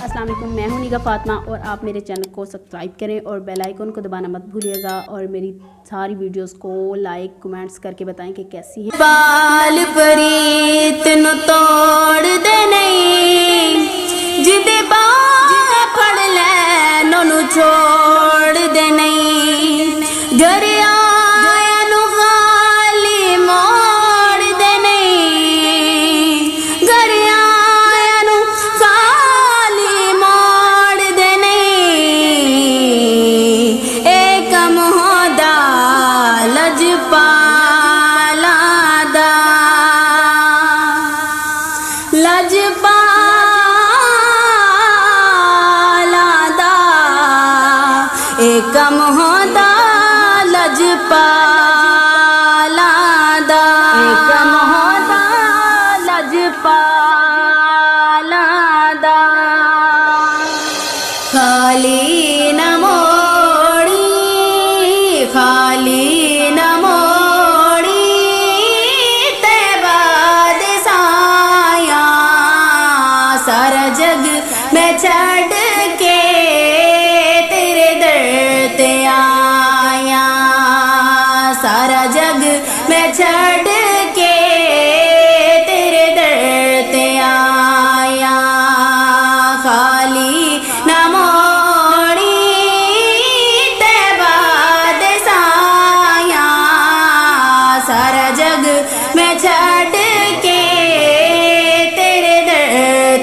السلام علیکم، میں ہوں نیگا فاطمہ اور آپ میرے چینل کو سبسکرائب کریں اور بیل آئیکن کو دبانا مت بھولیے گا، اور میری ساری ویڈیوز کو لائک کمنٹس کر کے بتائیں کہ کیسی ہے۔ بال پریت نو توڑ دے نہیں، جدے باہ پھڑ لے نو چھوڑ دے نہیں، دریا نو خالی موڑ دے نہیں، دریا نو خالی موڑ دے نہیں، اے کم ہودا لجپالا دا، لجپالا دا، اے کم ہودا لجپالا دا، اے کم ہودا لجپالا دا، خالی نہ موڑی، خالی نہ موڑی تیبہ دے سایہ، سارا جگ میں چھڑ کے تیرے در تے آیا، سارا جگ میں چھڑ کے تیرے در تے آیا، خالی نہ موڑی تیبہ دے سایہ، سارا جگ میں چھڑ کے تیرے در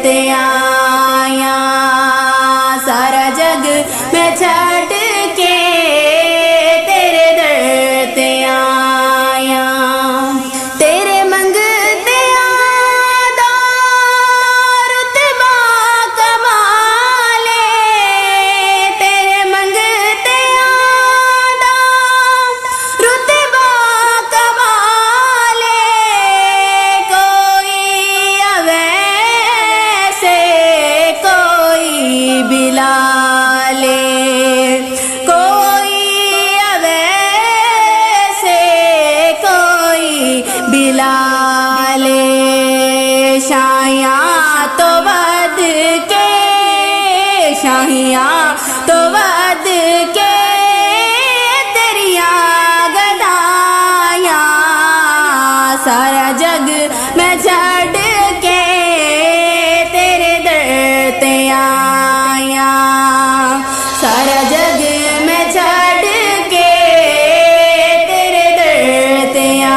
تے آیا، سارا جگ میں چھڑ کے تیرے در تے آیا، تیرے منگتے آدھا رتبہ کمالے، تیرے منگتے آدھا رتبہ کمالے، کوئی اویسے کوئی بلالے، کوئی اویسے کوئی بلالے، شاہیاں تو ود کے، شاہیاں تو ود کے